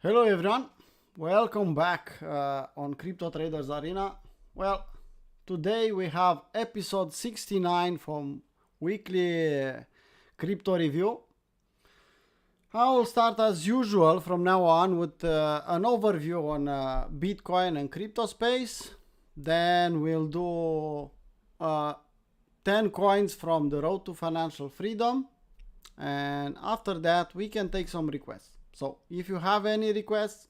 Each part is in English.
Hello everyone, welcome back on Crypto Traders Arena. Well, today we have episode 69 from weekly crypto review. I will start as usual from now on with an overview on Bitcoin and crypto space. Then we'll do 10 coins from the road to financial freedom. And after that, we can take some requests. So if you have any requests,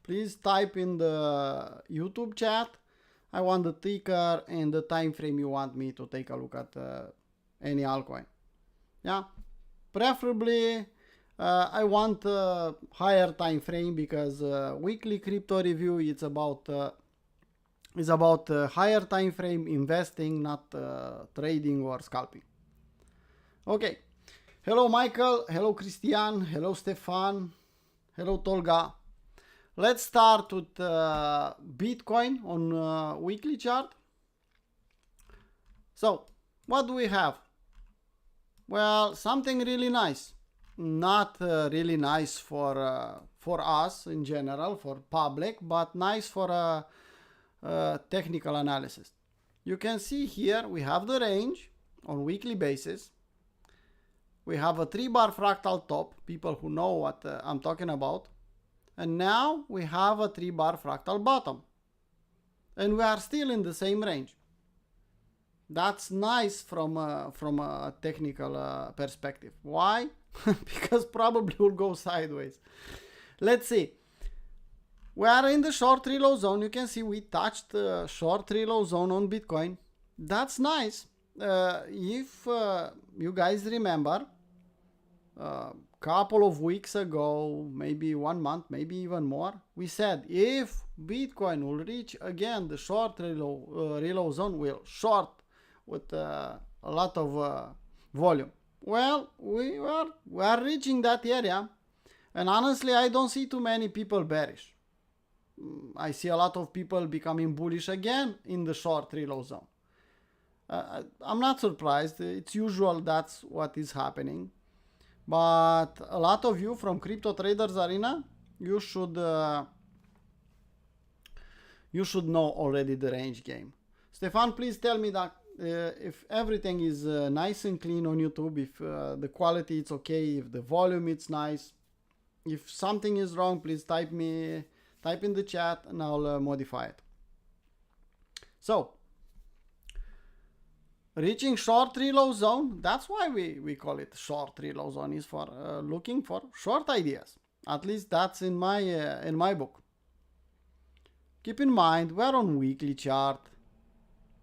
please type in the YouTube chat. I want the ticker and the time frame you want me to take a look at any altcoin. Yeah, preferably I want a higher time frame because weekly crypto review is about higher time frame investing, not trading or scalping. Okay. Hello Michael, hello Christian, hello Stefan, hello Tolga. Let's start with Bitcoin on weekly chart. So, what do we have? Well, something really nice. Not really nice for us in general, for public, but nice for technical analysis. You can see here we have the range on weekly basis. We have a 3-bar fractal top, people who know what I'm talking about. And now we have a 3-bar fractal bottom. And we are still in the same range. That's nice from a technical perspective. Why? Because probably will go sideways. Let's see. We are in the short reload zone. You can see we touched the short reload zone on Bitcoin. That's nice. If you guys remember, a couple of weeks ago, maybe 1 month, maybe even more, we said if Bitcoin will reach again the short reload zone, will short with a lot of volume. Well, we are reaching that area, and honestly, I don't see too many people bearish. I see a lot of people becoming bullish again in the short reload zone. I'm not surprised. It's usual that's what is happening. But a lot of you from Crypto Traders Arena, you should know already the range game. Stefan, please tell me that if everything is nice and clean on YouTube, if the quality is okay, if the volume is nice. If something is wrong, please type in the chat and I'll modify it. So, reaching short reload zone, that's why we call it short reload zone, is for looking for short ideas. At least that's in my book. Keep in mind, we're on weekly chart.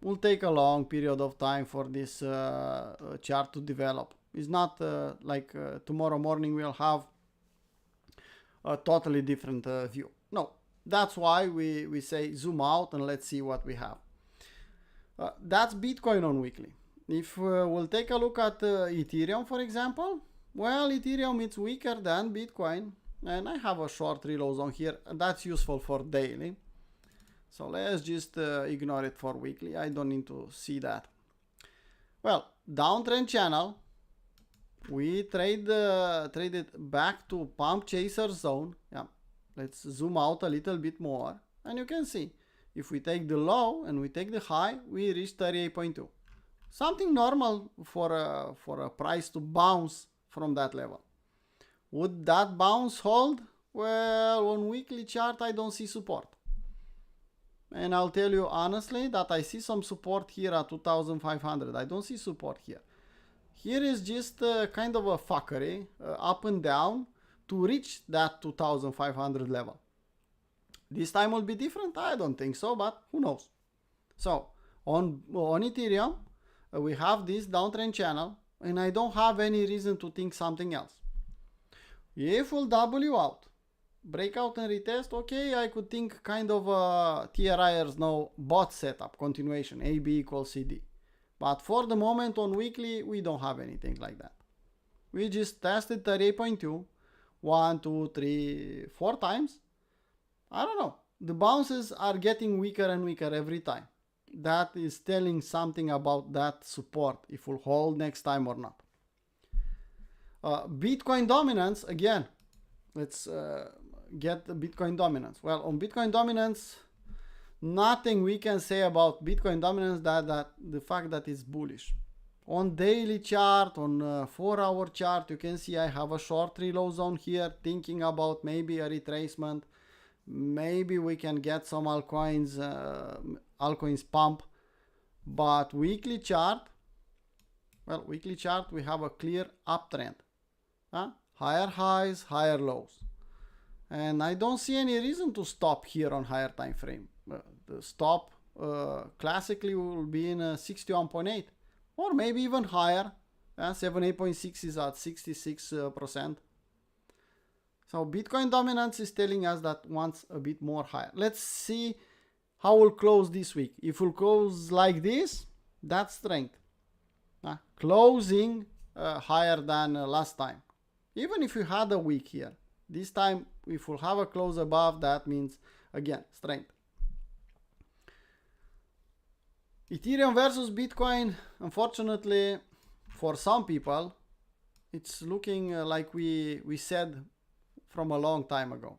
Will take a long period of time for this chart to develop. It's not like tomorrow morning we'll have a totally different view. No, that's why we say zoom out and let's see what we have. That's Bitcoin on weekly. If we'll take a look at Ethereum, for example, well, Ethereum is weaker than Bitcoin, and I have a short reload zone here. That's useful for daily. So let's just ignore it for weekly. I don't need to see that. Well, downtrend channel. We traded back to pump chaser zone. Yeah, let's zoom out a little bit more, and you can see. If we take the low and we take the high, we reach 38.2. Something normal for a price to bounce from that level. Would that bounce hold? Well, on weekly chart, I don't see support. And I'll tell you honestly that I see some support here at 2,500. I don't see support here. Here is just kind of a fuckery, up and down, to reach that 2,500 level. This time will be different? I don't think so, but who knows? So, on Ethereum, we have this downtrend channel, and I don't have any reason to think something else. If we'll W out, breakout and retest, okay, I could think kind of a TRIers no bot setup, continuation, AB equals CD. But for the moment on weekly, we don't have anything like that. We just tested 38.2, 1, 2, 3, 4 times. I don't know. The bounces are getting weaker and weaker every time. That is telling something about that support, if we'll hold next time or not. Bitcoin dominance, again, let's get Bitcoin dominance? Well, on Bitcoin dominance, nothing we can say about Bitcoin dominance that the fact that it's bullish. On daily chart, on 4-hour chart, you can see I have a short reload zone here, thinking about maybe a retracement. Maybe we can get some altcoins pump. But weekly chart, well, weekly chart, we have a clear uptrend. Higher highs, higher lows. And I don't see any reason to stop here on higher time frame. The stop classically will be in 61.8 or maybe even higher. 78.6 is at 66%. So Bitcoin dominance is telling us that wants a bit more higher. Let's see how we'll close this week. If we'll close like this, that's strength. Closing higher than last time. Even if you had a week here, this time if we'll have a close above, that means again strength. Ethereum versus Bitcoin, unfortunately for some people, it's looking like we said from a long time ago.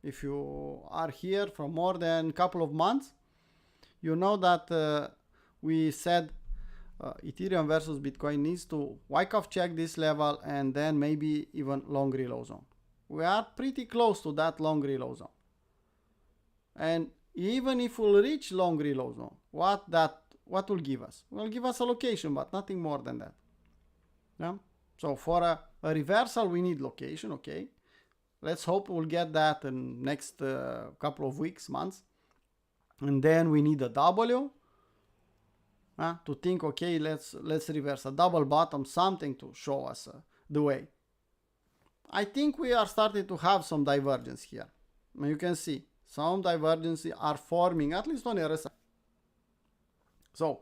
If you are here for more than a couple of months, you know that we said Ethereum versus Bitcoin needs to Wyckoff check this level and then maybe even long reload zone. We are pretty close to that long reload zone. And even if we'll reach long reload zone, what will give us? Will give us a location, but nothing more than that. Yeah? So for a reversal, we need location, okay. Let's hope we'll get that in next couple of weeks, months. And then we need a W to think, okay, let's reverse a double bottom, something to show us the way. I think we are starting to have some divergence here. You can see some divergences are forming, at least on RSI. So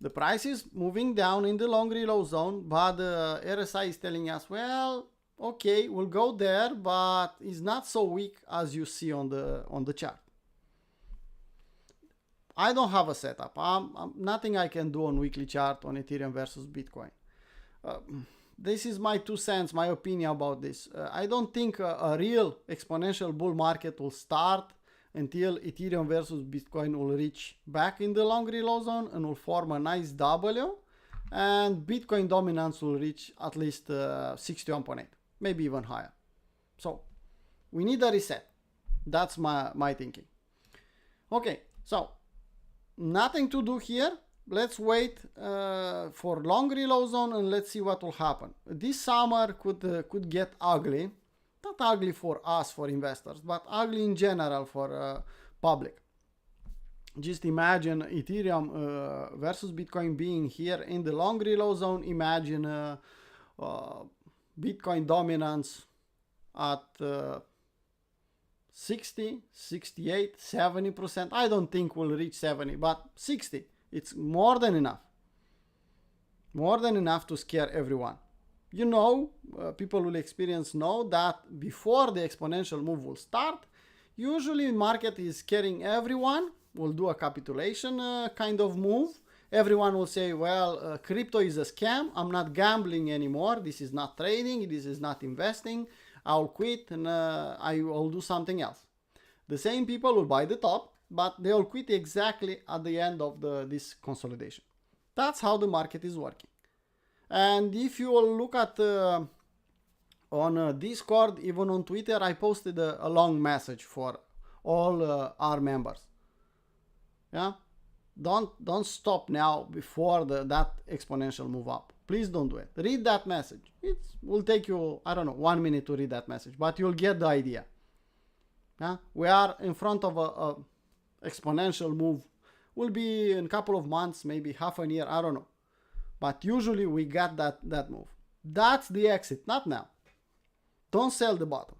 the price is moving down in the long reload zone, but the RSI is telling us, well, okay, we'll go there, but it's not so weak as you see on the chart. I don't have a setup. Nothing I can do on weekly chart on Ethereum versus Bitcoin. This is my 2 cents, my opinion about this. I don't think a real exponential bull market will start until Ethereum versus Bitcoin will reach back in the long reload zone and will form a nice W, and Bitcoin dominance will reach at least 61.8, maybe even higher. So we need a reset. That's my thinking. Okay, so nothing to do here. Let's wait for long reload zone and let's see what will happen. This summer could get ugly. Not ugly for us, for investors, but ugly in general for public. Just imagine Ethereum versus Bitcoin being here in the long reload zone. Imagine Bitcoin dominance at 60, 68, 70%. I don't think we'll reach 70, but 60. It's more than enough. More than enough to scare everyone. You know, people will know that before the exponential move will start, usually market is scaring everyone, will do a capitulation kind of move. Everyone will say, well, crypto is a scam. I'm not gambling anymore. This is not trading. This is not investing. I'll quit and I will do something else. The same people will buy the top, but they'll quit exactly at the end of this consolidation. That's how the market is working. And if you will look at on Discord, even on Twitter, I posted a long message for all our members. Yeah, don't stop now before that exponential move up. Please don't do it. Read that message. It will take you, I don't know, 1 minute to read that message, but you'll get the idea. Yeah, we are in front of a exponential move. Will be in a couple of months, maybe half a year, I don't know. But usually we got that move. That's the exit, not now. Don't sell the bottom.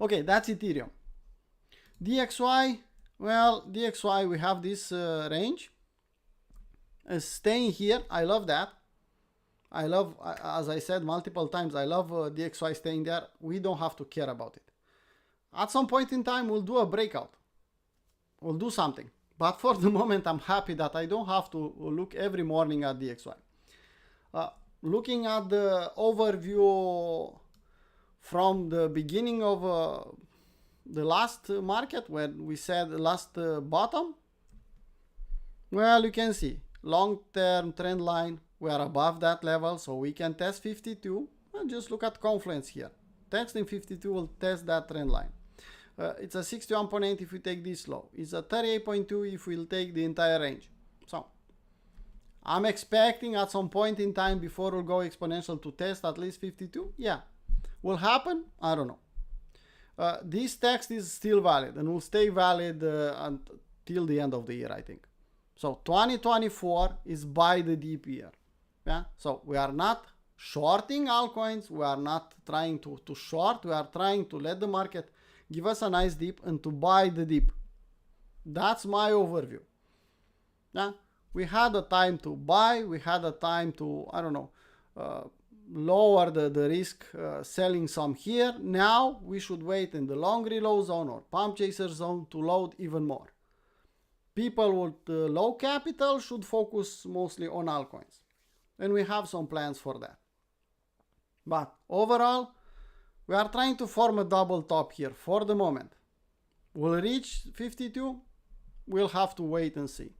Okay, that's Ethereum. DXY, well, DXY, we have this range. Staying here, I love that. I love, as I said multiple times, I love DXY staying there. We don't have to care about it. At some point in time, we'll do a breakout. We'll do something. But for the moment, I'm happy that I don't have to look every morning at DXY. Looking at the overview from the beginning of the last market when we said last bottom? Well, you can see long-term trend line, we are above that level, so we can test 52 and just look at confluence here. Testing 52 will test that trend line. It's a 61.8 if we take this low. It's a 38.2 if we'll take the entire range. So I'm expecting at some point in time before we'll go exponential to test at least 52. Yeah. Will happen? I don't know. This text is still valid and will stay valid until the end of the year, I think. So 2024 is buy the dip year. Yeah. So we are not shorting altcoins. We are not trying to short. We are trying to let the market give us a nice dip and to buy the dip. That's my overview. Yeah. We had a time to buy. We had a time to, I don't know, lower the risk selling some here. Now we should wait in the long reload zone or pump chaser zone to load even more. People with low capital should focus mostly on altcoins. And we have some plans for that. But overall, we are trying to form a double top here for the moment. Will reach 52? We'll have to wait and see.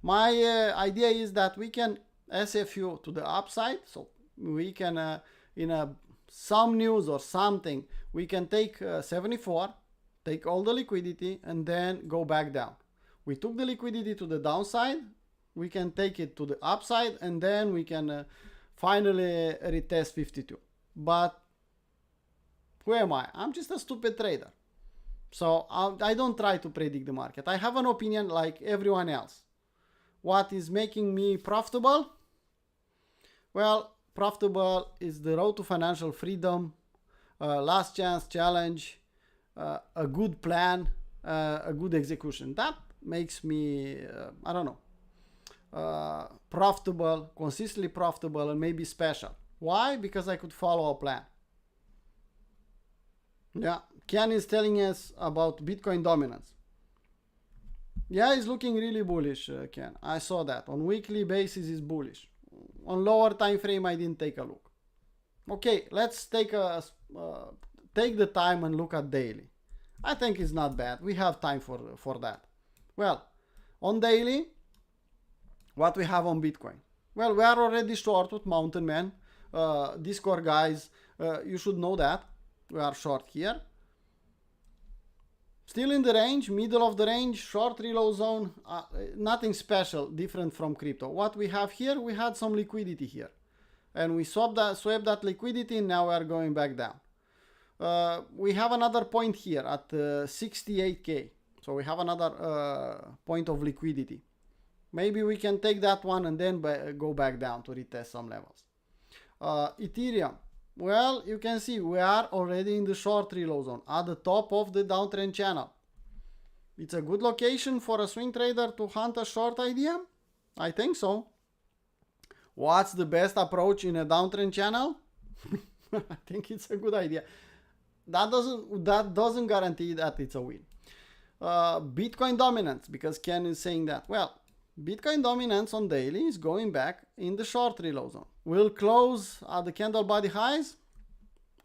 My idea is that we can SFU to the upside. So we can, in some news or something, we can take 74, take all the liquidity, and then go back down. We took the liquidity to the downside. We can take it to the upside, and then we can finally retest 52. But who am I? I'm just a stupid trader. So I don't try to predict the market. I have an opinion like everyone else. What is making me profitable? Well, profitable is the road to financial freedom, last chance challenge, a good plan, a good execution. That makes me, I don't know, profitable, consistently profitable, and maybe special. Why? Because I could follow a plan. Yeah, Ken is telling us about Bitcoin dominance. Yeah, it's looking really bullish, Ken. I saw that. On weekly basis is bullish. On lower time frame, I didn't take a look. Okay, let's take the time and look at daily. I think it's not bad. We have time for that. Well, on daily, what we have on Bitcoin? Well, we are already short with Mountain Man. Discord guys, you should know that. We are short here. Still in the range, middle of the range, short reload zone. Nothing special, different from crypto. What we have here, we had some liquidity here. And we swept that liquidity, and now we are going back down. We have another point here at 68K. So we have another point of liquidity. Maybe we can take that one and then go back down to retest some levels. Ethereum. Well, you can see we are already in the short reload zone at the top of the downtrend channel. It's a good location for a swing trader to hunt a short idea? I think so. What's the best approach in a downtrend channel? I think it's a good idea. That doesn't guarantee that it's a win. Bitcoin dominance, because Ken is saying that. Well, Bitcoin dominance on daily is going back in the short reload zone. Will close at the candle body highs?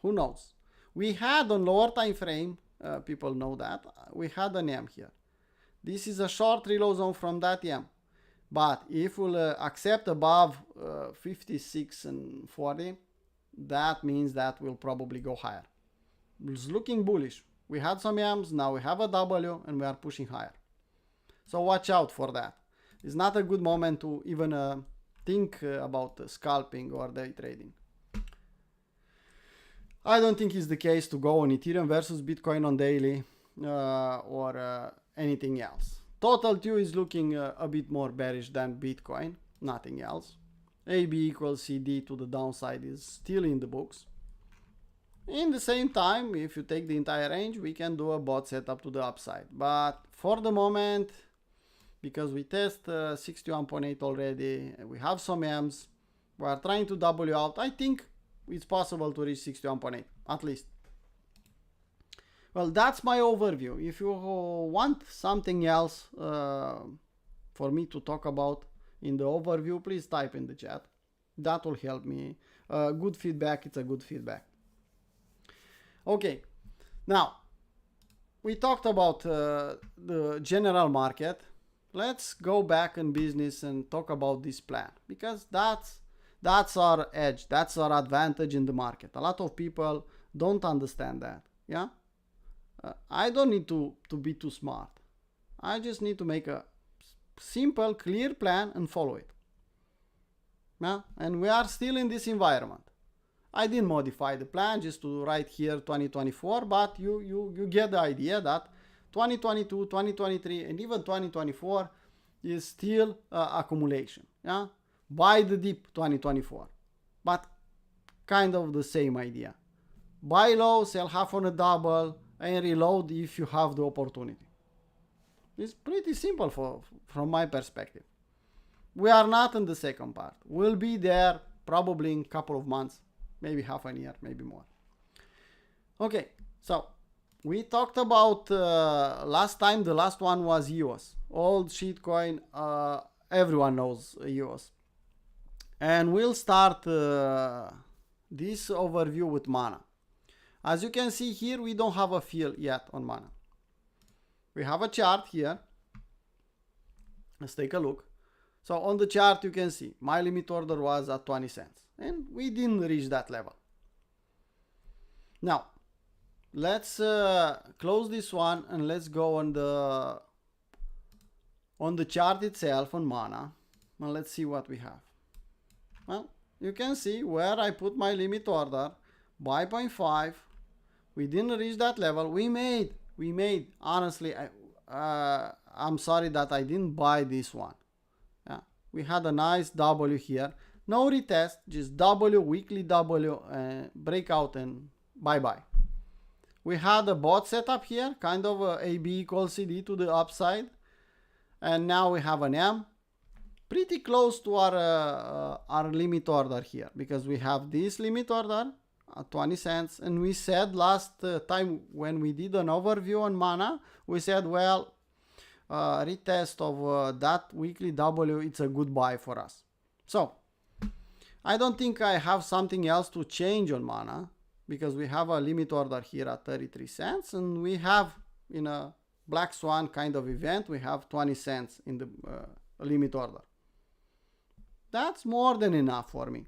Who knows? We had on lower time frame, people know that, we had an M here. This is a short reload zone from that M. But if we'll accept above 56 and 40, that means that we'll probably go higher. It's looking bullish. We had some M's, now we have a W, and we are pushing higher. So watch out for that. It's not a good moment to even think about scalping or day trading. I don't think it's the case to go on Ethereum versus Bitcoin on daily or anything else. Total 2 is looking a bit more bearish than Bitcoin, nothing else. AB equals CD to the downside is still in the books. In the same time, if you take the entire range, we can do a bot setup to the upside. But for the moment, because we test 61.8 already, we have some M's, we are trying to W out, I think it's possible to reach 61.8, at least. Well, that's my overview. If you want something else for me to talk about in the overview, please type in the chat. That will help me. Good feedback, it's a good feedback. Okay, now we talked about the general market. Let's go back in business and talk about this plan, because that's our edge, that's our advantage in the market. A lot of people don't understand that. Yeah, I don't need to be too smart. I just need to make a simple, clear plan and follow it. Yeah, and we are still in this environment. I didn't modify the plan just to write here 2024, but you get the idea that 2022, 2023, and even 2024 is still accumulation. Yeah, buy the dip 2024, but kind of the same idea. Buy low, sell half on a double, and reload if you have the opportunity. It's pretty simple from my perspective. We are not in the second part. We'll be there probably in a couple of months, maybe half a year, maybe more. Okay, so we talked about last time, the last one was EOS. Old shitcoin, everyone knows EOS. And we'll start this overview with Mana. As you can see here, we don't have a fill yet on Mana. We have a chart here. Let's take a look. So on the chart you can see my limit order was at 20 cents and we didn't reach that level. Now let's close this one and let's go on the chart itself on Mana, and let's see what we have. Well, you can see where I put my limit order, buy 0.5. We didn't reach that level. We made honestly, I'm sorry that I didn't buy this one. Yeah, we had a nice W here, no retest, just W, weekly W, breakout and bye bye. We had a bot setup here, kind of a AB equals CD to the upside, and now we have an M pretty close to our limit order here, because we have this limit order at 20 cents, and we said last time when we did an overview on Mana, we said, well, retest of that weekly W, it's a good buy for us. So I don't think I have something else to change on Mana, because we have a limit order here at 33 cents, and we have, in a black swan kind of event, we have 20 cents in the limit order. That's more than enough for me.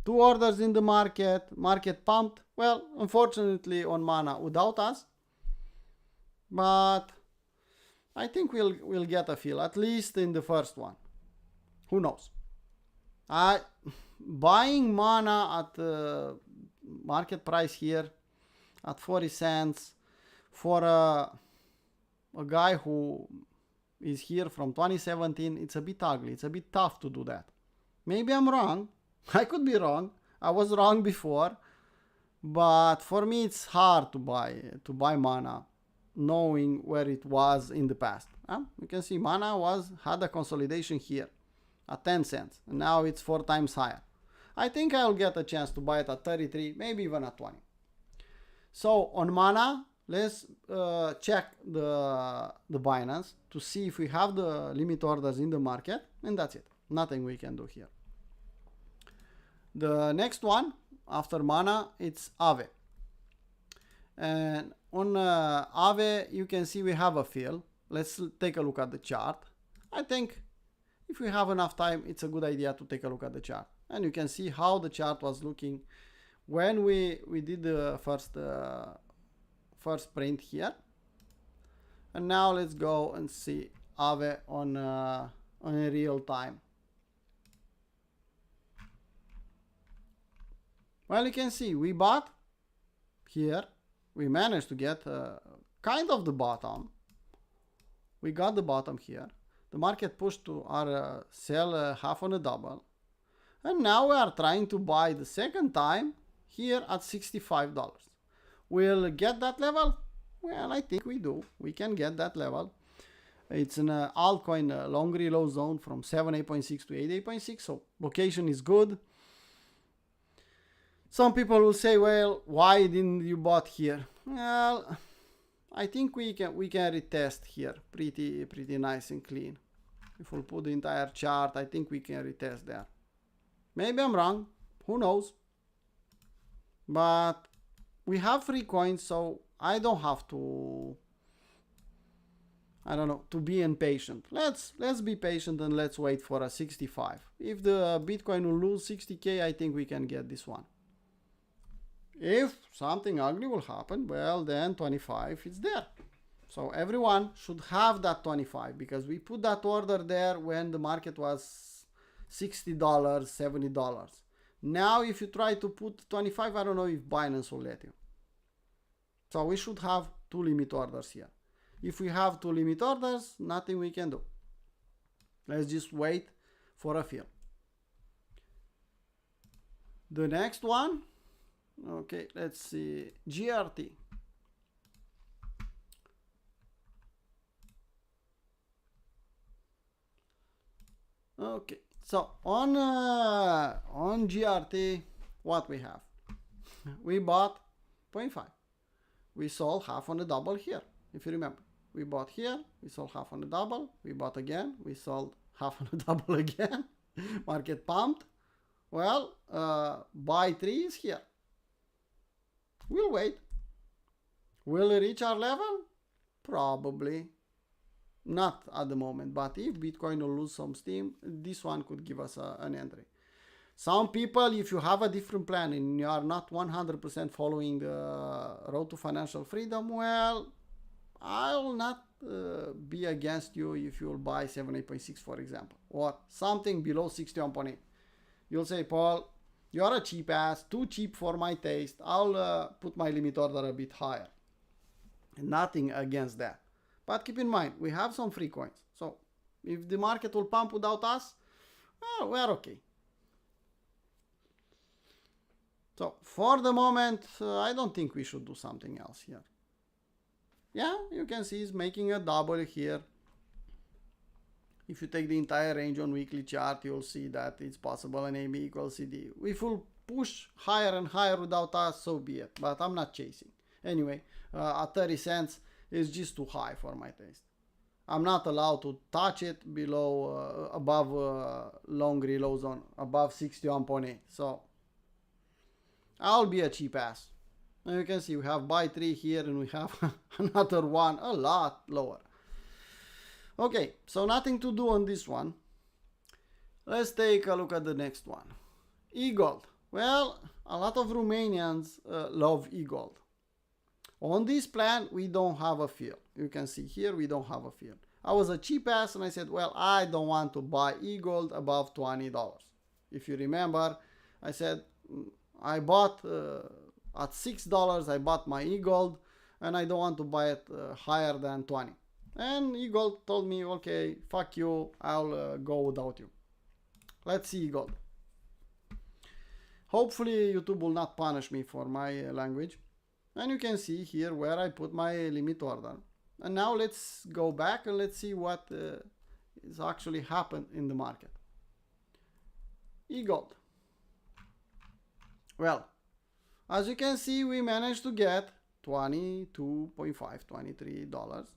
2 orders in the market pumped. Well, unfortunately on Mana without us, but I think we'll get a fill, at least in the first one. Who knows? Buying Mana at market price here at 40 cents for a guy who is here from 2017, it's a bit ugly. It's a bit tough to do that. Maybe I'm wrong. I could be wrong. I was wrong before, but for me it's hard to buy Mana knowing where it was in the past. You can see Mana had a consolidation here at 10 cents, and now it's 4 times higher. I think I'll get a chance to buy it at 33, maybe even at 20. So on Mana, let's check the Binance to see if we have the limit orders in the market, and that's it. Nothing we can do here. The next one after Mana, it's Aave. And on Aave, you can see we have a fill. Let's take a look at the chart. I think if we have enough time, it's a good idea to take a look at the chart. And you can see how the chart was looking when we did the first print here. And now let's go and see Aave on real time. Well, you can see we bought here. We managed to get kind of the bottom. We got the bottom here. The market pushed to our sell half on a double. And now we are trying to buy the second time here at $65. We'll get that level? Well, I think we do. We can get that level. It's an altcoin long reload zone from 7.8.6 to 8.6, so location is good. Some people will say, well, why didn't you bought here? Well, I think we can retest here pretty nice and clean. If we put the entire chart, I think we can retest there. Maybe I'm wrong, who knows? But we have free coins, so I don't have to, I don't know, to be impatient. Let's be patient and let's wait for a 65. If the Bitcoin will lose 60k, I think we can get this one. If something ugly will happen, well, then 25 is there. So everyone should have that 25 because we put that order there when the market was $60, $70. Now, if you try to put 25, I don't know if Binance will let you. So we should have 2 limit orders here. If we have 2 limit orders, nothing we can do. Let's just wait for a fill. The next one, okay, let's see, GRT. Okay, so on GRT, what we have? We bought 0.5. We sold half on the double here, if you remember. We bought here, we sold half on the double, we bought again, we sold half on the double again. Market pumped. Well, buy 3 is here. We'll wait. Will it reach our level? Probably. Not at the moment, but if Bitcoin will lose some steam, this one could give us an entry. Some people, if you have a different plan and you are not 100% following the road to financial freedom, well, I will not be against you if you will buy 78.6, for example, or something below 61.8. You'll say, Paul, you are a cheap ass, too cheap for my taste. I'll put my limit order a bit higher. Nothing against that. But keep in mind, we have some free coins. So if the market will pump without us, well, we are okay. So for the moment, I don't think we should do something else here. Yeah, you can see it's making a double here. If you take the entire range on weekly chart, you'll see that it's possible an AB equals CD. If we'll push higher and higher without us, so be it. But I'm not chasing. Anyway, at 30 cents, it's just too high for my taste. I'm not allowed to touch it below, above long reload zone, above 61.8. So I'll be a cheap ass. And you can see we have buy 3 here and we have another one a lot lower. Okay, so nothing to do on this one. Let's take a look at the next one. E-gold. Well, a lot of Romanians love e-gold. On this plan, we don't have a fill. You can see here, we don't have a fill. I was a cheap ass and I said, well, I don't want to buy e-gold above $20. If you remember, I said, I bought at $6, I bought my e-gold and I don't want to buy it higher than 20. And e-gold told me, okay, fuck you, I'll go without you. Let's see e-gold. Hopefully YouTube will not punish me for my language. And you can see here where I put my limit order. And now let's go back and let's see what is actually happened in the market. E-gold. Well, as you can see, we managed to get $22.5, $23.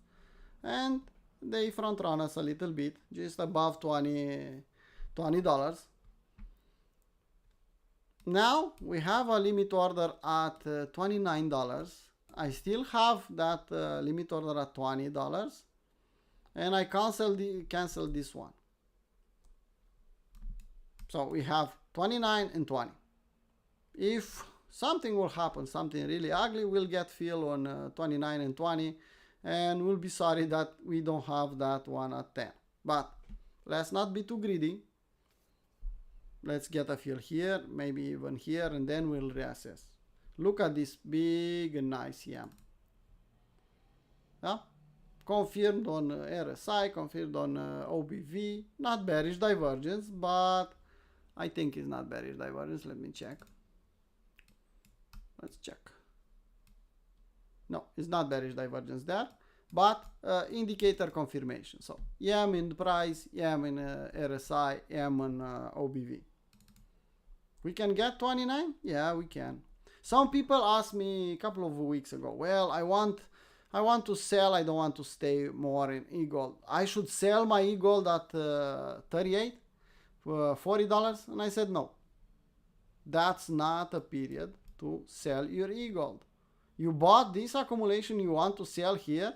And they front run us a little bit, just above $20. Now we have a limit order at $29. I still have that limit order at $20, and I cancel this one. So we have 29 and 20. If something will happen, something really ugly, we'll get fill on 29 and 20, and we'll be sorry that we don't have that one at 10. But let's not be too greedy. Let's get a fill here, maybe even here, and then we'll reassess. Look at this big and nice yam. Yeah? Confirmed on RSI, confirmed on OBV. Not bearish divergence, but I think it's not bearish divergence. Let me check. Let's check. No, it's not bearish divergence there, but indicator confirmation. So yam in the price, yam in RSI, yam on OBV. We can get 29? Yeah, we can. Some people asked me a couple of weeks ago, well, I want to sell, I don't want to stay more in e-gold. I should sell my e-gold at 38, $40? And I said, no, that's not a period to sell your e-gold. You bought this accumulation, you want to sell here,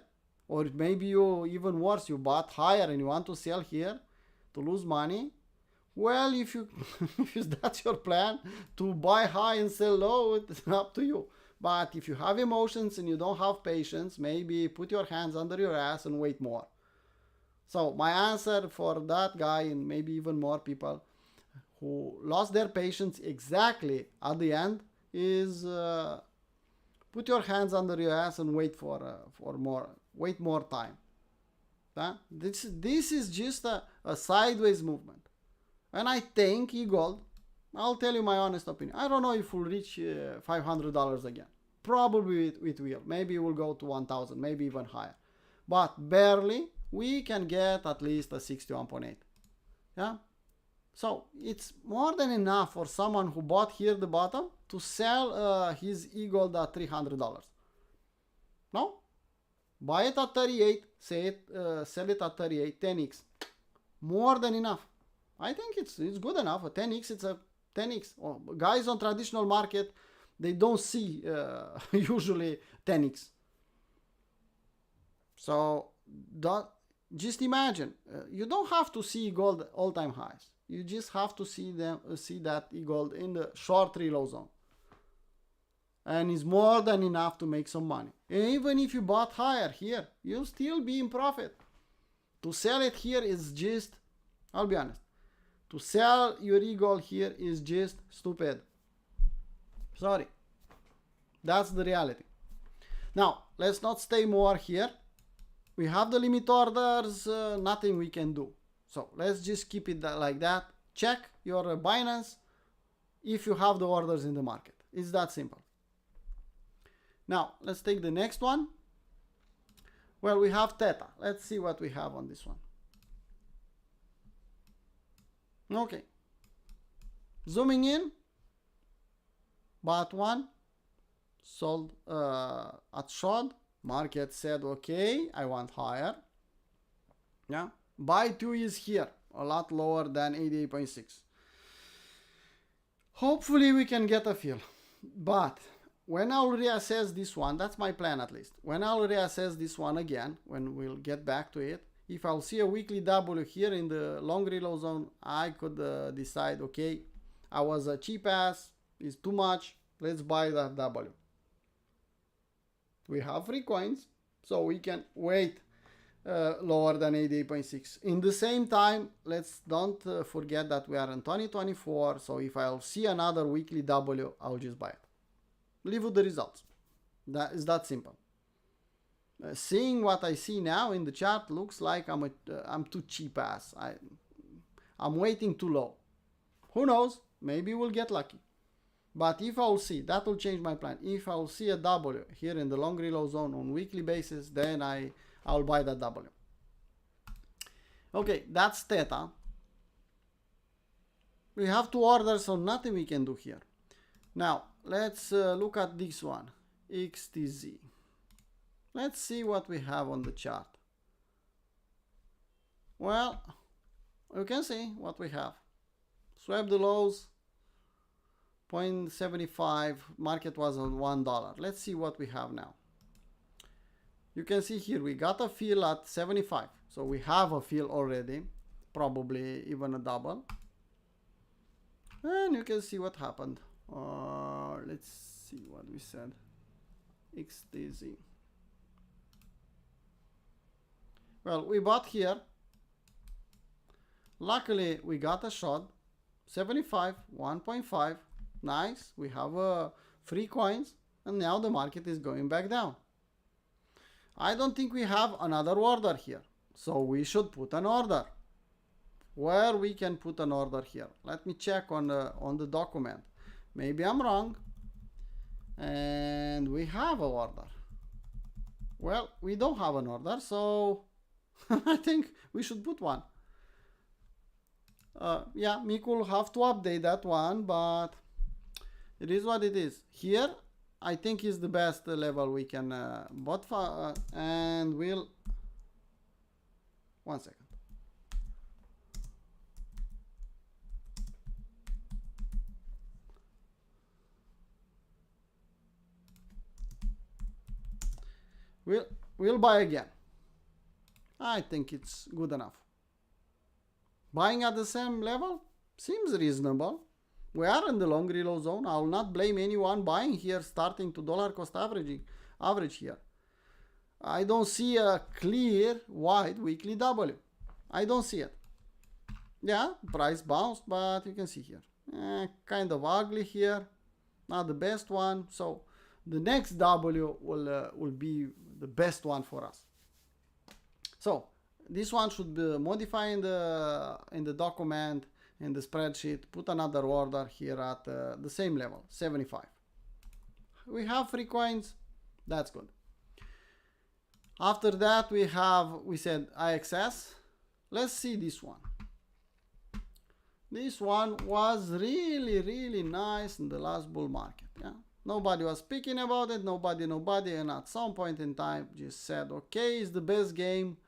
or maybe you, even worse, you bought higher and you want to sell here to lose money. Well, if you if that's your plan, to buy high and sell low, it's up to you. But if you have emotions and you don't have patience, maybe put your hands under your ass and wait more. So my answer for that guy, and maybe even more people who lost their patience exactly at the end, is put your hands under your ass and wait wait more time. This is just a sideways movement. And I think e-gold, I'll tell you my honest opinion, I don't know if we'll reach $500 again. Probably it will. Maybe it will go to 1,000, maybe even higher. But barely, we can get at least a 61.8. Yeah? So it's more than enough for someone who bought here the bottom to sell his e-gold at $300. No? Buy it at 38, sell it at 38, 10x. More than enough. I think it's good enough. A 10x, it's a 10x. Oh, guys on traditional market, they don't see usually 10x. So just imagine, you don't have to see gold all-time highs. You just have to see that gold in the short reload zone. And it's more than enough to make some money. And even if you bought higher here, you'll still be in profit. To sell it here is just, I'll be honest, to sell your e-gold here is just stupid. Sorry. That's the reality. Now, let's not stay more here. We have the limit orders, nothing we can do. So let's just keep it like that. Check your Binance if you have the orders in the market. It's that simple. Now, let's take the next one. Well, we have Theta. Let's see what we have on this one. Okay. Zooming in. Bought one. Sold at short. Market said, okay, I want higher. Yeah. Buy 2 is here. A lot lower than 88.6. Hopefully we can get a fill. But when I'll reassess this one, that's my plan at least. When I'll reassess this one again, when we'll get back to it, if I'll see a weekly W here in the long reload zone, I could decide, okay, I was a cheap ass, it's too much, let's buy that W. We have free coins, so we can wait lower than 88.6. In the same time, let's don't forget that we are in 2024, so if I'll see another weekly W, I'll just buy it. Live with the results. That is that simple. Seeing what I see now in the chart looks like I'm too cheap ass. I'm waiting too low. Who knows? Maybe we'll get lucky. But if I'll see, that will change my plan. If I'll see a W here in the long reload zone on weekly basis, then I'll buy that W. Okay, that's Theta. We have 2 orders, so nothing we can do here. Now, let's look at this one, XTZ. Let's see what we have on the chart. Well, you can see what we have. Swap the lows, 0.75, market was on $1. Let's see what we have now. You can see here we got a fill at 75. So we have a fill already, probably even a double. And you can see what happened. Let's see what we said. XTZ. Well, we bought here. Luckily, we got a shot. 75, 1.5. Nice. We have free coins. And now the market is going back down. I don't think we have another order here. So we should put an order. Where we can put an order here. Let me check on the document. Maybe I'm wrong. And we have an order. Well, we don't have an order, so I think we should put one. Yeah, Miku will have to update that one, but it is what it is. Here, I think is the best level we can bot for, and we'll... One second. We'll buy again. I think it's good enough. Buying at the same level seems reasonable. We are in the long reload zone. I will not blame anyone buying here starting to dollar cost average here. I don't see a clear wide weekly W. I don't see it. Yeah, price bounced, but you can see here. Kind of ugly here. Not the best one. So the next W will be the best one for us. So this one should be modified in the document, in the spreadsheet. Put another order here at the same level, 75. We have free coins. That's good. After that we said IXS. Let's see this one. This one was really nice in the last bull market. Yeah, nobody was speaking about it. Nobody, and at some point in time just said, okay, it's the best game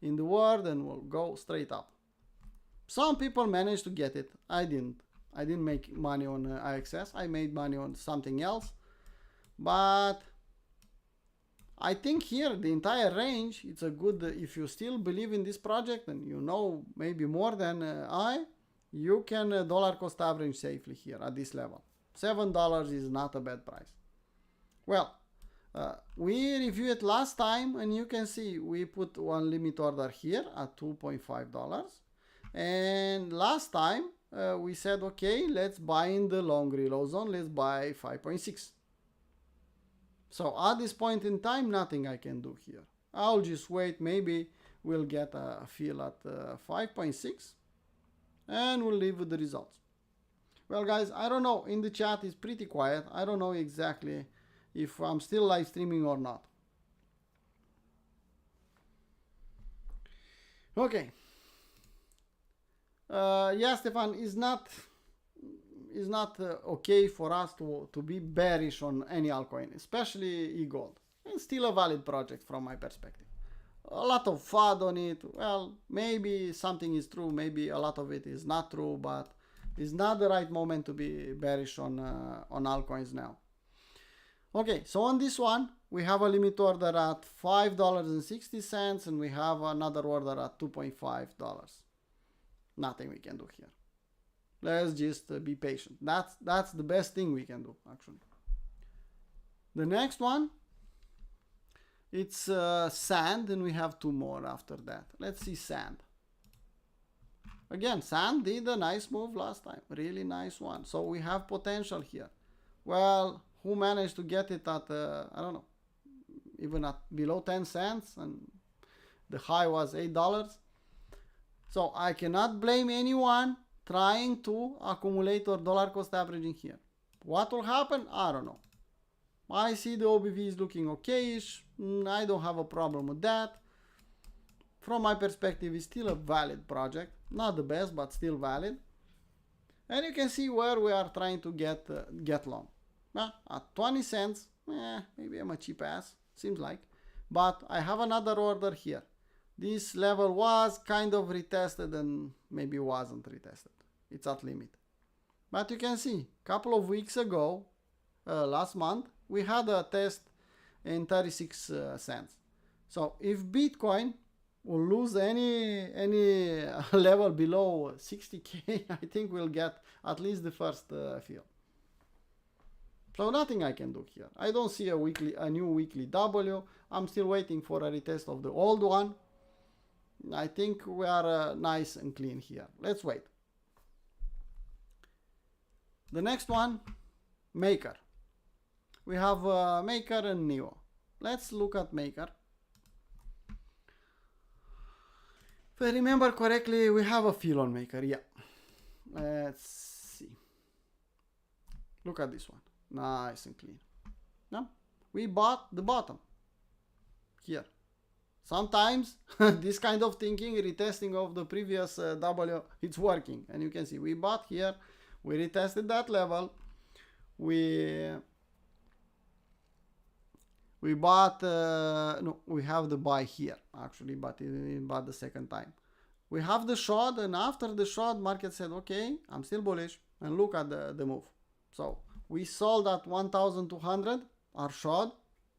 in the world and we'll go straight up. Some people managed to get it. I didn't make money on IXS. I made money on something else. But I think here the entire range, it's a good, if you still believe in this project and you know maybe more than you can dollar cost average safely here at this level. $7 is not a bad price. Well, we reviewed it last time and you can see we put one limit order here at $2.5. And last time we said, okay, let's buy in the long reload zone. Let's buy 5.6. So at this point in time, nothing I can do here. I'll just wait. Maybe we'll get a fill at 5.6 and we'll leave with the results. Well, guys, I don't know. In the chat, it's pretty quiet. I don't know exactly if I'm still live streaming or not. Okay. Yeah, Stefan, is not okay for us to be bearish on any altcoin, especially e-gold. It's still a valid project from my perspective. A lot of FUD on it. Well, maybe something is true, maybe a lot of it is not true, but it's not the right moment to be bearish on altcoins now. Okay, so on this one, we have a limit order at $5.60 and we have another order at $2.5. Nothing we can do here. Let's just be patient. That's the best thing we can do, actually. The next one, it's sand, and we have two more after that. Let's see sand. Again, sand did a nice move last time. Really nice one. So we have potential here. Well, who managed to get it at, I don't know, even at below 10 cents, and the high was $8. So I cannot blame anyone trying to accumulate or dollar cost averaging here. What will happen? I don't know. I see the OBV is looking okayish. I don't have a problem with that. From my perspective, it's still a valid project. Not the best, but still valid. And you can see where we are trying to get long. At 20 cents, maybe I'm a cheap ass, seems like. But I have another order here. This level was kind of retested and maybe wasn't retested. It's at limit. But you can see, a couple of weeks ago, last month, we had a test in 36 cents. So if Bitcoin will lose any level below 60K, I think we'll get at least the first fill. So nothing I can do here. I don't see a new weekly W. I'm still waiting for a retest of the old one. I think we are nice and clean here. Let's wait. The next one, Maker. We have Maker and Neo. Let's look at Maker. If I remember correctly, we have a fill on Maker. Yeah. Let's see. Look at this one. Nice and clean. No? We bought the bottom. Here. Sometimes this kind of thinking, retesting of the previous W, it's working. And you can see we bought here. We retested that level. We bought, no, we have the buy here actually, but it bought the second time. We have the short, and after the short, market said, okay, I'm still bullish, and look at the move. So we sold at 1,200, our short,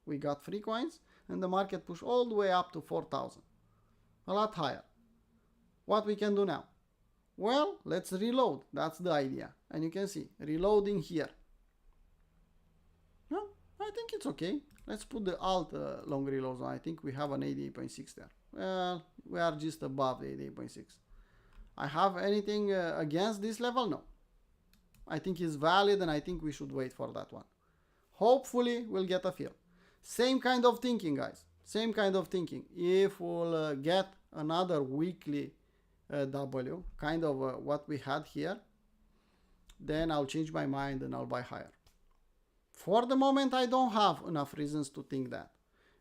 we got free coins, and the market push all the way up to 4,000. A lot higher. What we can do now? Well, let's reload. That's the idea. And you can see, reloading here. No, I think it's okay. Let's put the alt long reload zone. I think we have an 88.6 there. Well, we are just above the 88.6. I have anything against this level? No. I think it's valid and I think we should wait for that one. Hopefully we'll get a fill. Same kind of thinking, guys. Same kind of thinking. If we'll get another weekly W, kind of what we had here, then I'll change my mind and I'll buy higher. For the moment, I don't have enough reasons to think that.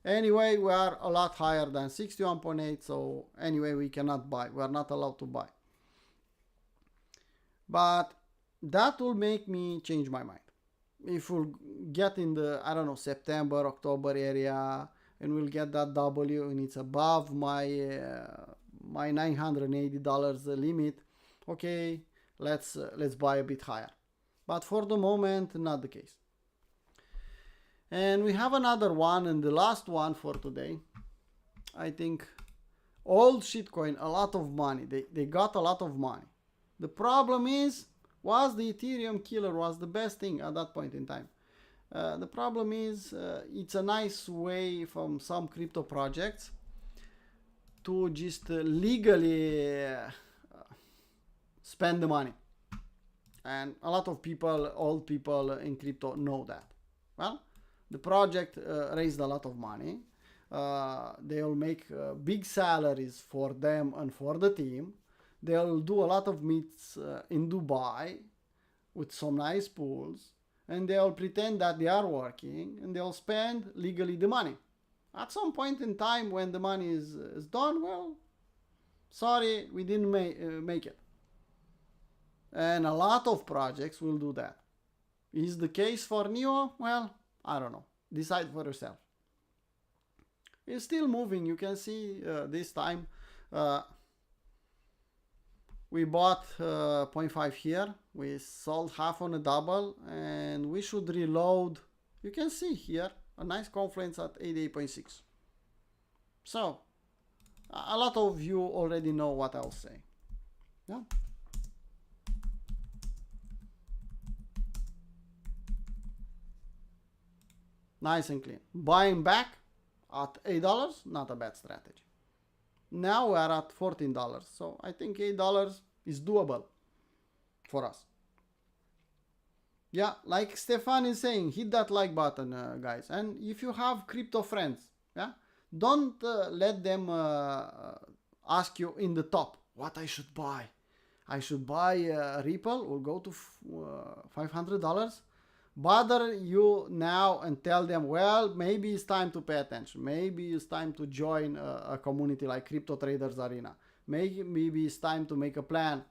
Anyway, we are a lot higher than 61.8, so anyway, we cannot buy. We are not allowed to buy. But that will make me change my mind. If we'll get in the, I don't know, September, October area, and we'll get that W and it's above my my $980 limit, okay, let's buy a bit higher. But for the moment, not the case. And we have another one, and the last one for today. I think old shitcoin, a lot of money. They got a lot of money. The problem is, was the Ethereum killer was the best thing at that point in time. The problem is, it's a nice way from some crypto projects to just legally spend the money. And a lot of people, old people in crypto know that. Well, the project raised a lot of money. They'll make big salaries for them and for the team. They'll do a lot of meets in Dubai with some nice pools, and they'll pretend that they are working, and they'll spend legally the money. At some point in time when the money is done, well, sorry, we didn't make it. And a lot of projects will do that. Is the case for NEO? Well, I don't know. Decide for yourself. It's still moving. You can see this time we bought 0.5 here. We sold half on a double, and we should reload. You can see here a nice confluence at 88.6. So a lot of you already know what I'll say. Yeah. Nice and clean. Buying back at $8, not a bad strategy. Now we are at $14, so I think $8 is doable for us. Yeah, like Stefan is saying, hit that like button, guys. And if you have crypto friends, yeah, don't let them ask you in the top what I should buy. I should buy Ripple, will go to $500. Bother you now and tell them, well, maybe it's time to pay attention. Maybe it's time to join a community like Crypto Traders Arena. Maybe it's time to make a plan.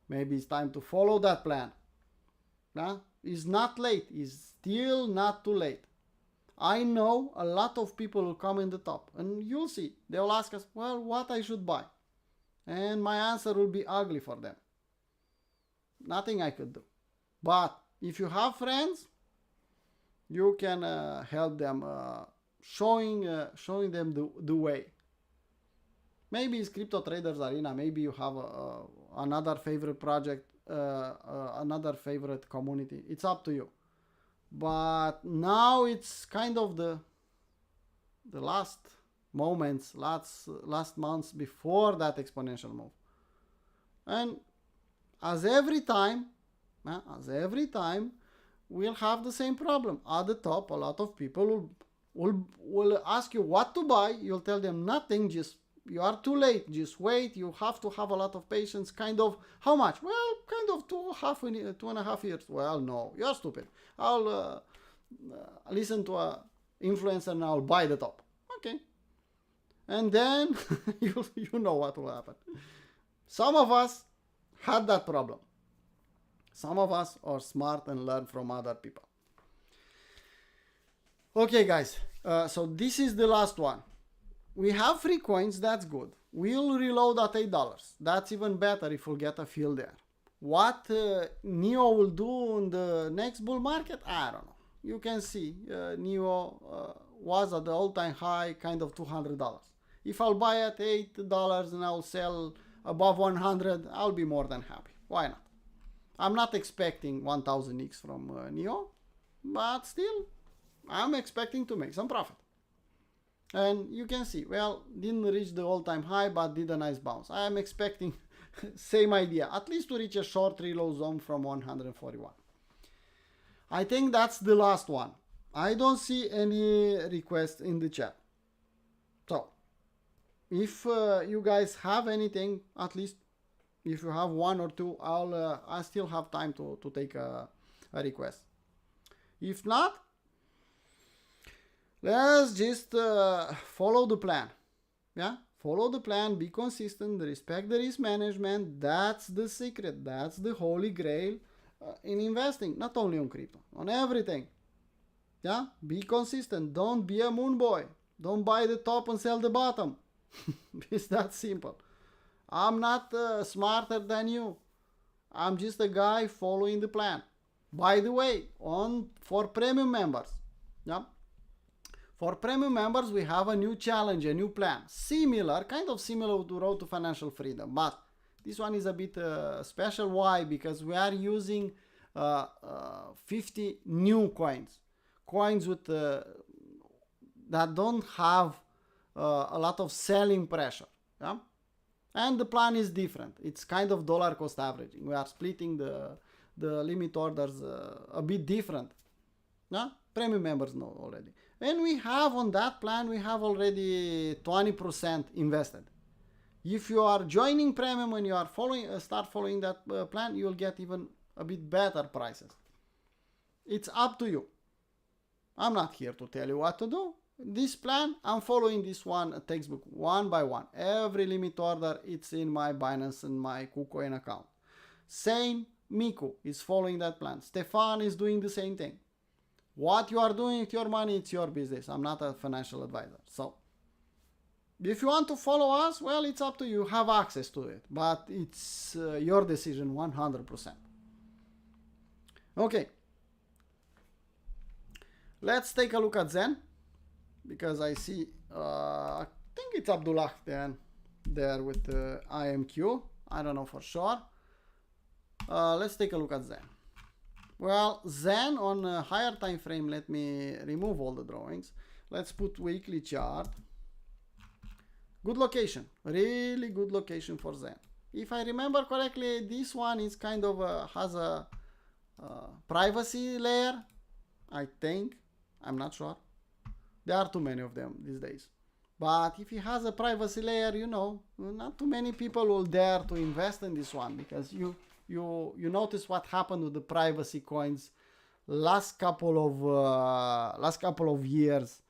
Maybe it's time to follow that plan. Yeah? It's not late. It's still not too late. I know a lot of people will come in the top, and you'll see. They'll ask us, well, what I should buy? And my answer will be ugly for them. Nothing I could do. But if you have friends, you can help them, showing them the way. Maybe it's Crypto Traders Arena. Maybe you have another favorite project, another favorite community. It's up to you. But now it's kind of the last moments, last months before that exponential move. And as every time, we'll have the same problem. At the top, a lot of people will ask you what to buy. You'll tell them nothing, just you are too late, just wait, you have to have a lot of patience. Kind of, how much? Well, kind of 2.5 years. Well, no, you're stupid. I'll listen to an influencer and I'll buy the top. Okay. And then you know what will happen. Some of us had that problem. Some of us are smart and learn from other people. Okay, guys. So this is the last one. We have free coins. That's good. We'll reload at $8. That's even better if we'll get a fill there. What NEO will do in the next bull market, I don't know. You can see NEO was at the all-time high, kind of $200. If I'll buy at $8 and I'll sell above 100, I'll be more than happy. Why not? I'm not expecting 1000x from NEO, but still, I'm expecting to make some profit. And you can see, well, didn't reach the all-time high, but did a nice bounce. I am expecting same idea, at least to reach a short reload zone from 141. I think that's the last one. I don't see any requests in the chat. So, if you guys have anything, at least if you have one or two, I still have time to take a request. If not, let's just follow the plan. Yeah, follow the plan, be consistent, respect the risk management. That's the secret. That's the holy grail in investing, not only on crypto, on everything. Yeah, be consistent. Don't be a moon boy. Don't buy the top and sell the bottom. It's that simple. I'm not smarter than you. I'm just a guy following the plan. By the way, for premium members, yeah, for premium members we have a new challenge, a new plan, kind of similar to Road to Financial Freedom, but this one is a bit special. Why? Because we are using 50 new coins with that don't have a lot of selling pressure. Yeah? And the plan is different. It's kind of dollar cost averaging. We are splitting the limit orders a bit different. Yeah? Premium members know already. And we have on that plan, we have already 20% invested. If you are joining premium and you are start following that plan, you will get even a bit better prices. It's up to you. I'm not here to tell you what to do. This plan, I'm following this one textbook one by one. Every limit order, it's in my Binance and my KuCoin account. Same, Miku is following that plan. Stefan is doing the same thing. What you are doing with your money, it's your business. I'm not a financial advisor. So, if you want to follow us, well, it's up to you. You have access to it. But it's your decision 100%. Okay. Let's take a look at Zen. Because I see, I think it's Abdullah there with IMQ. I don't know for sure. Let's take a look at Zen. Well, Zen on a higher time frame, let me remove all the drawings. Let's put weekly chart. Good location, really good location for Zen. If I remember correctly, this one is kind of has a privacy layer, I think. I'm not sure. There are too many of them these days. But if it has a privacy layer, you know, not too many people will dare to invest in this one, because you notice what happened with the privacy coins last couple of years.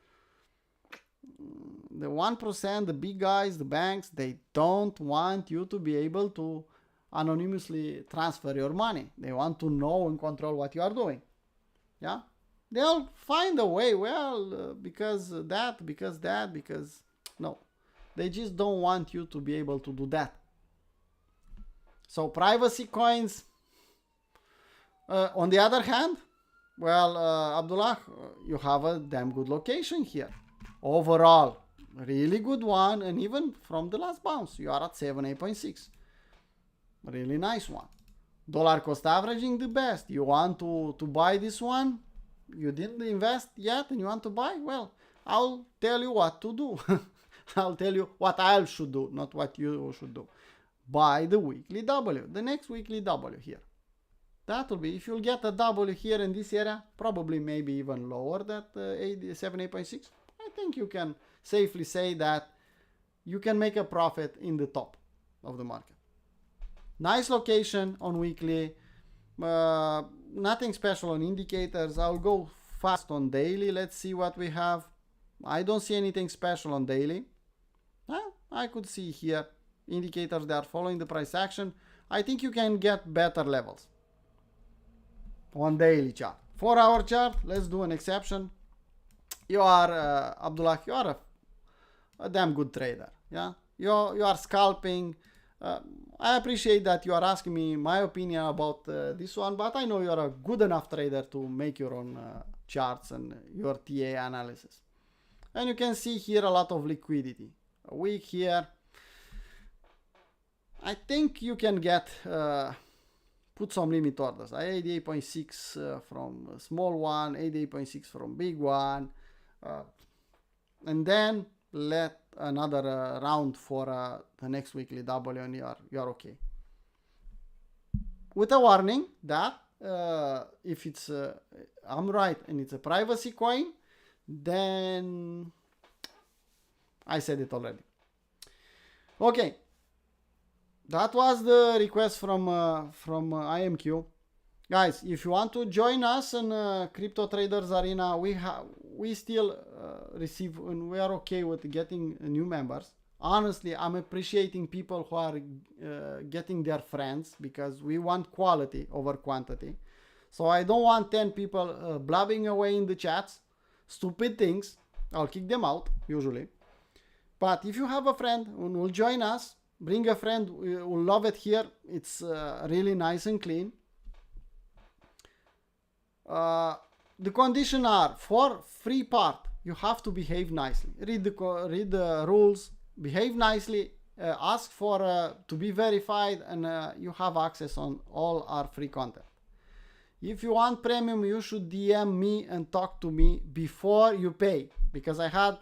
The 1%, the big guys, the banks, they don't want you to be able to anonymously transfer your money. They want to know and control what you are doing. Yeah? They'll find a way, because no. They just don't want you to be able to do that. So privacy coins, on the other hand, Abdullah, you have a damn good location here. Overall, really good one, and even from the last bounce, you are at 78.6. Really nice one. Dollar cost averaging, the best. You want to buy this one? You didn't invest yet and you want to buy? Well, I'll tell you what to do. I'll tell you what I should do, not what you should do. Buy the weekly W, the next weekly W here. That will be, if you'll get a W here in this area, probably maybe even lower than 78.6. I think you can safely say that you can make a profit in the top of the market. Nice location on weekly. Nothing special on indicators. I'll go fast on daily. Let's see what we have. I don't see anything special on daily. I could see here indicators that are following the price action. I think you can get better levels on daily chart. 4-hour chart, let's do an exception. You are, Abdullah, you are a damn good trader. Yeah, you are scalping. I appreciate that you are asking me my opinion about this one, but I know you're a good enough trader to make your own charts and your TA analysis. And you can see here a lot of liquidity. A week here. I think you can get put some limit orders. 88.6 from small one, 88.6 from big one, and then let another round for the next weekly W, and you're okay. With a warning that if it's I'm right and it's a privacy coin, then I said it already. Okay. That was the request from IMQ. Guys, if you want to join us in Crypto Traders Arena, we still receive, and we are okay with getting new members. Honestly, I'm appreciating people who are getting their friends, because we want quality over quantity. So I don't want 10 people blabbing away in the chats, stupid things. I'll kick them out, usually. But if you have a friend who will join us, bring a friend, we will love it here. It's really nice and clean. The conditions are, for free part, you have to behave nicely. Read the rules, behave nicely, ask for to be verified, and you have access on all our free content. If you want premium, you should DM me and talk to me before you pay, because I had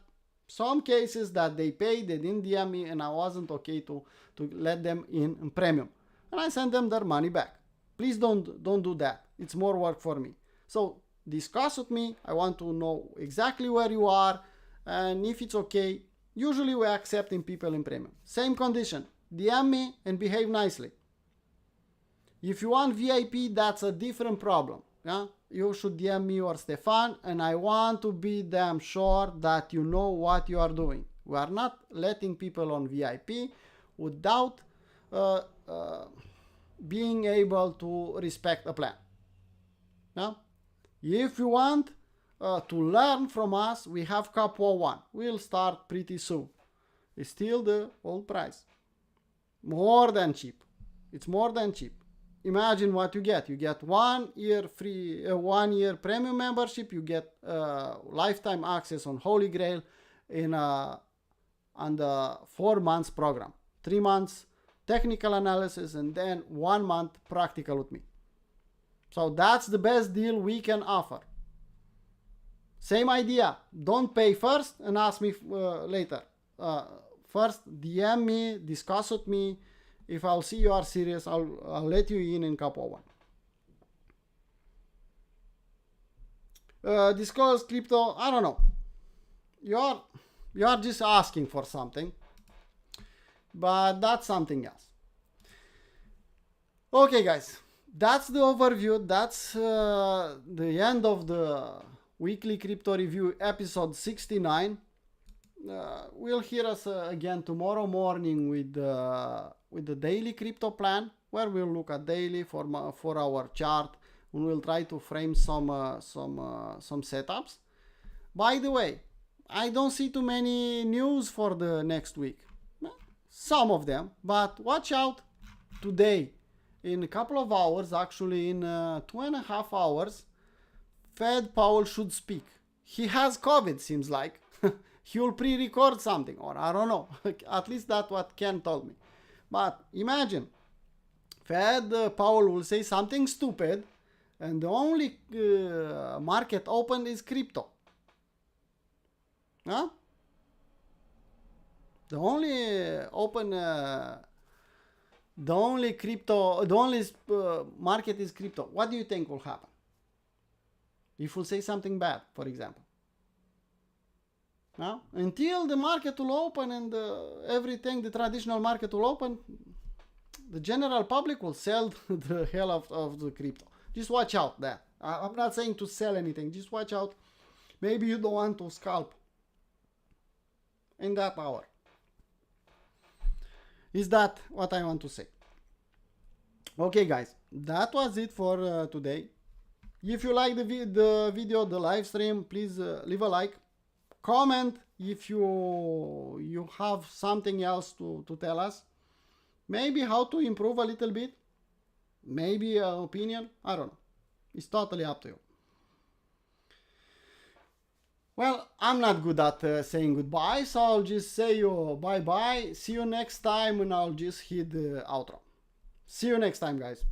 some cases that they paid, they didn't DM me, and I wasn't okay to let them in premium, and I sent them their money back. Please don't do that. It's more work for me. So discuss with me. I want to know exactly where you are, and if it's okay. Usually we're accepting people in premium. Same condition. DM me and behave nicely. If you want VIP, that's a different problem. Yeah? You should DM me or Stefan, and I want to be damn sure that you know what you are doing. We are not letting people on VIP without being able to respect a plan. Yeah? If you want to learn from us, we have Cap 1. We'll start pretty soon. It's still the old price. More than cheap. It's more than cheap. Imagine what you get. You get 1 year free, 1 year premium membership. You get lifetime access on Holy Grail on the 4 months program. 3 months technical analysis, and then 1 month practical with me. So that's the best deal we can offer. Same idea. Don't pay first and ask me later. First DM me, discuss with me. If I'll see you are serious, I'll let you in couple 1. Disclose crypto, I don't know. You are just asking for something, but that's something else. Okay, guys, that's the overview. That's the end of the weekly crypto review, episode 69. We'll hear us again tomorrow morning with the daily crypto plan, where we'll look at daily for our chart, and we'll try to frame some setups. By the way, I don't see too many news for the next week. Some of them, but watch out today. In a couple of hours, actually in 2.5 hours, Fed Powell should speak. He has COVID, seems like. He will pre-record something, or I don't know. At least that's what Ken told me. But imagine, Fed Powell will say something stupid, and the only market open is crypto. Huh? The only market is crypto. What do you think will happen? If we'll say something bad, for example. Now, until the market will open and everything, the traditional market will open, the general public will sell the hell of the crypto. Just watch out that. I'm not saying to sell anything. Just watch out. Maybe you don't want to scalp in that hour. Is that what I want to say? Okay, guys, that was it for today. If you like the video, the live stream, please leave a like. Comment if you have something else to tell us. Maybe how to improve a little bit. Maybe an opinion. I don't know. It's totally up to you. Well, I'm not good at saying goodbye, so I'll just say you bye bye. See you next time, and I'll just hit the outro. See you next time, guys.